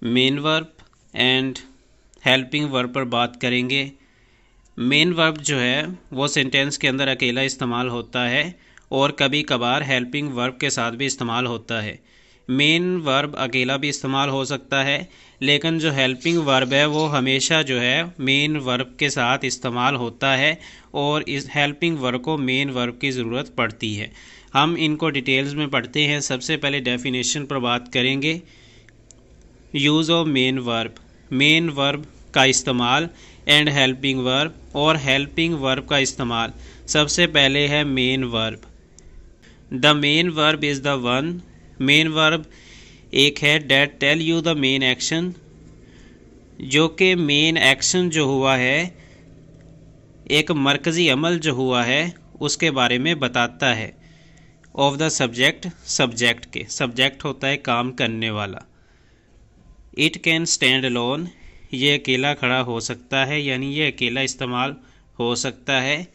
Main verb and helping verb पर बात करेंगे। मेन वर्ब जो है वो सेंटेंस के अंदर अकेला इस्तेमाल होता है और कभी कभार हेल्पिंग वर्ब के साथ भी इस्तेमाल होता है। मेन वर्ब अकेला भी इस्तेमाल हो सकता है, लेकिन जो हेल्पिंग वर्ब है वो हमेशा जो है मेन वर्ब के साथ इस्तेमाल होता है और इस हेल्पिंग वर्ब को मेन वर्ब की ज़रूरत पड़ती है। हम इनको डिटेल्स में पढ़ते हैं। सबसे पहले डेफिनेशन पर बात करेंगे। यूज़ ऑफ मेन वर्ब का इस्तेमाल एंड हेल्पिंग वर्ब और हेल्पिंग वर्ब का इस्तेमाल। सबसे पहले है main verb. The main verb is the one, main verb एक है that tell you the main action, जो कि मेन एक्शन जो हुआ है, एक मरकज़ी अमल जो हुआ है उसके बारे में बताता है। ऑफ द सब्जेक्ट, सब्जेक्ट के, सब्जेक्ट होता है काम करने वाला। इट कैन स्टैंड अलोन, ये अकेला खड़ा हो सकता है, यानी ये अकेला इस्तेमाल हो सकता है।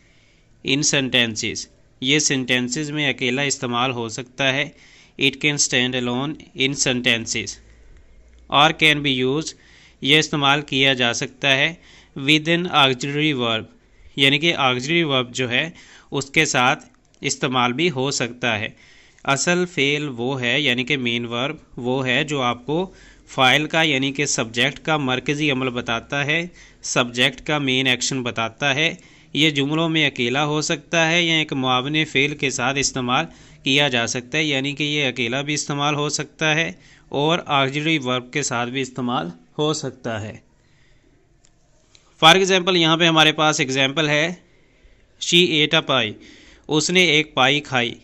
इन सेंटेंसेस, ये सेंटेंसेस में अकेला इस्तेमाल हो सकता है। It can stand alone in sentences. और कैन बी यूज, ये इस्तेमाल किया जा सकता है विद इन ऑक्सिलरी वर्ब, यानी कि ऑक्सिलरी वर्ब जो है उसके साथ इस्तेमाल भी हो सकता है। असल फेल वो है, यानी कि मेन वर्ब वो है जो आपको फ़ाइल का यानी कि सब्जेक्ट का मरकज़ी अमल बताता है, सब्जेक्ट का मेन एक्शन बताता है। ये जुमलों में अकेला हो सकता है या एक मुआवने फ़ेल के साथ इस्तेमाल किया जा सकता है, यानी कि ये अकेला भी इस्तेमाल हो सकता है और ऑक्सिलरी वर्ब के साथ भी इस्तेमाल हो सकता है। फॉर एग्ज़ाम्पल यहाँ पे हमारे पास एग्ज़ाम्पल है, शी एट अ पाई, उसने एक पाई खाई।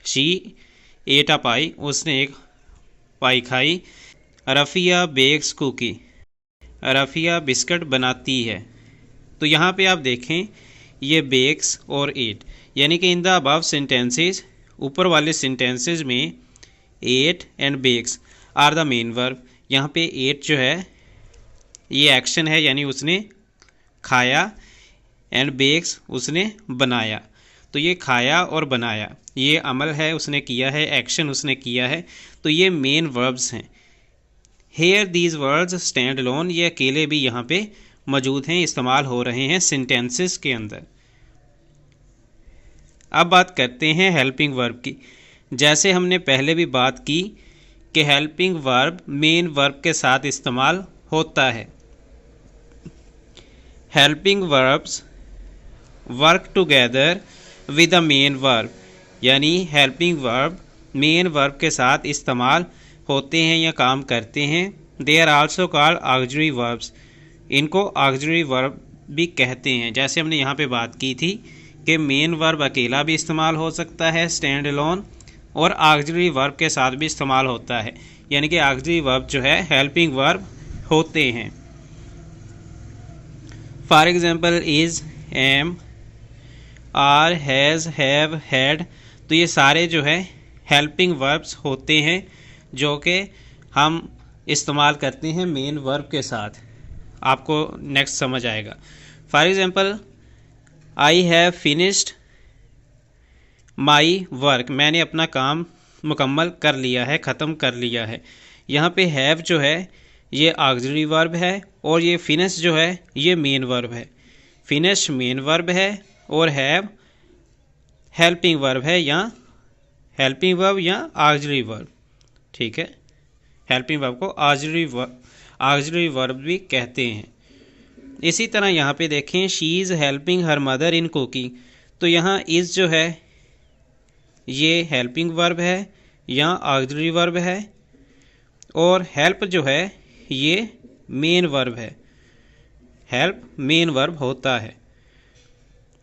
शी एट अ पाई, उसने एक पाई खाई। Rafia bakes cookie, Rafia biscuit बनाती है। तो यहाँ पे आप देखें ये बेक्स और एट, यानी कि इन द अबव सेंटेंसेस, ऊपर वाले सेंटेंसेस में eat and bakes are the main verb. यहाँ पे एट जो है ये एक्शन है, यानी उसने खाया, एंड बेक्स उसने बनाया। तो ये खाया और बनाया ये अमल है, उसने किया है, एक्शन उसने किया है, तो ये मेन वर्ब्स हैं। Here these words stand alone, ये अकेले भी यहाँ पे मौजूद हैं, इस्तेमाल हो रहे हैं सेंटेंसेस के अंदर। अब बात करते हैं हेल्पिंग वर्ब की। जैसे हमने पहले भी बात की कि हेल्पिंग वर्ब मेन वर्ब के साथ इस्तेमाल होता है। Helping verbs work together with the main verb, यानी हेल्पिंग वर्ब मेन वर्ब के साथ इस्तेमाल होते हैं या काम करते हैं। They are also called auxiliary verbs, इनको ऑक्सिलरी वर्ब भी कहते हैं। जैसे हमने यहाँ पे बात की थी कि मेन वर्ब अकेला भी इस्तेमाल हो सकता है स्टैंड अलोन, और ऑक्सिलरी वर्ब के साथ भी इस्तेमाल होता है, यानी कि ऑक्सिलरी वर्ब जो है हेल्पिंग वर्ब होते हैं। For example is, am, are, has, have, had, तो ये सारे जो है हेल्पिंग वर्ब्स होते हैं जो कि हम इस्तेमाल करते हैं मेन वर्ब के साथ। आपको नेक्स्ट समझ आएगा। For example I have finished my work, मैंने अपना काम मुकम्मल कर लिया है, ख़त्म कर लिया है। यहाँ पे हैव जो है ये ऑक्सिलरी वर्ब है और ये फिनिश जो है ये मेन वर्ब है। फिनिश मेन वर्ब है और हैव हेल्पिंग वर्ब है, या हेल्पिंग वर्ब या ऑक्सिलरी वर्ब। ठीक है, हेल्पिंग वर्ब को ऑक्सिलरी वर्ब भी कहते हैं। इसी तरह यहाँ पे देखें, she is helping her mother in cooking, तो यहाँ इज़ जो है ये हेल्पिंग वर्ब है या ऑक्सिलरी वर्ब है, और हेल्प जो है ये मेन वर्ब है। हेल्प मेन वर्ब होता है।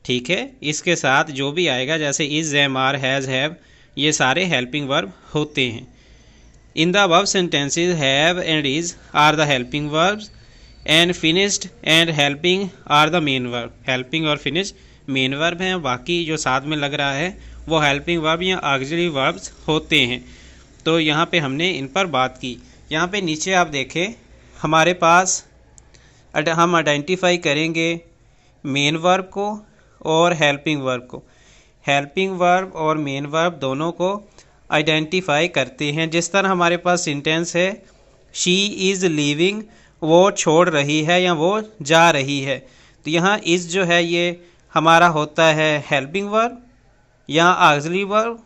ठीक है, इसके साथ जो भी आएगा जैसे is, am, are, has, have, ये सारे हेल्पिंग वर्ब होते हैं। In the above sentences have and is are the helping verbs and finished and helping are the main verb. Helping और फिनिश मेन वर्ब हैं, बाकी जो साथ में लग रहा है वो हेल्पिंग वर्ब या ऑक्सिलरी वर्ब्स होते हैं। तो यहाँ पे हमने इन पर बात की। यहाँ पे नीचे आप देखें हमारे पास हम आइडेंटिफाई करेंगे मेन वर्ब को और हेल्पिंग वर्ब को। हेल्पिंग वर्ब और मेन वर्ब दोनों को आइडेंटिफाई करते हैं। जिस तरह हमारे पास सेंटेंस है शी इज़ लीविंग, वो छोड़ रही है या वो जा रही है। तो यहाँ इज़ जो है ये हमारा होता है हेल्पिंग वर्ब या ऑक्सिलरी वर्ब,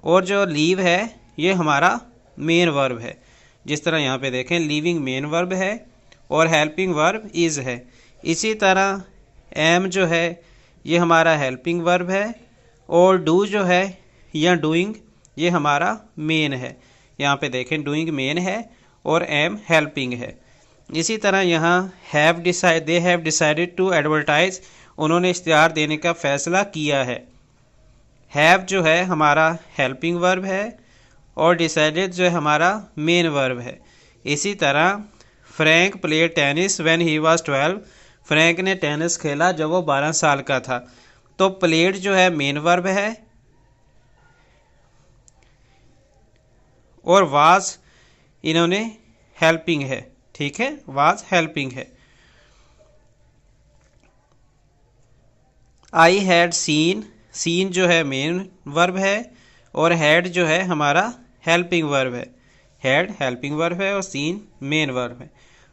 और जो लीव है ये हमारा मेन वर्ब है। जिस तरह यहाँ पे देखें, लीविंग मेन वर्ब है और हेल्पिंग वर्ब इज़ है। इसी तरह एम जो है ये हमारा हेल्पिंग वर्ब है, और डू जो है या डूइंग ये हमारा मेन है। यहाँ पे देखें डूइंग मेन है और एम हेल्पिंग है। इसी तरह यहाँ they have decided to advertise, उन्होंने इश्तिहार देने का फैसला किया है। हैव जो है हमारा हेल्पिंग वर्ब है और डिसाइडेड जो है हमारा मेन वर्ब है। इसी तरह Frank played tennis when he was 12, Frank ने टेनिस खेला जब वो 12 साल का था। तो प्लेड जो है मेन वर्ब है और वाज इन्होंने हेल्पिंग है। ठीक है, वाज हेल्पिंग है। आई हैड सीन, सीन जो है मेन वर्ब है और हैड जो है हमारा हेल्पिंग वर्ब है। हैड हेल्पिंग वर्ब है और सीन मेन वर्ब है।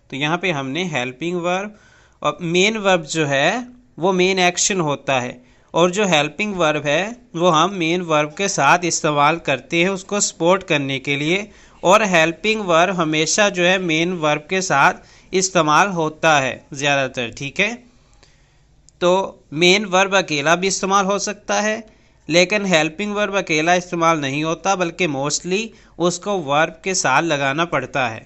तो यहाँ पे हमने हेल्पिंग वर्ब, और मेन वर्ब जो है वो मेन एक्शन होता है, और जो हेल्पिंग वर्ब है वो हम मेन वर्ब के साथ इस्तेमाल करते हैं उसको सपोर्ट करने के लिए, और हेल्पिंग वर्ब हमेशा जो है मेन वर्ब के साथ इस्तेमाल होता है ज़्यादातर। ठीक है, तो मेन वर्ब अकेला भी इस्तेमाल हो सकता है, लेकिन हेल्पिंग वर्ब अकेला इस्तेमाल नहीं होता, बल्कि मोस्टली उसको वर्ब के साथ लगाना पड़ता है।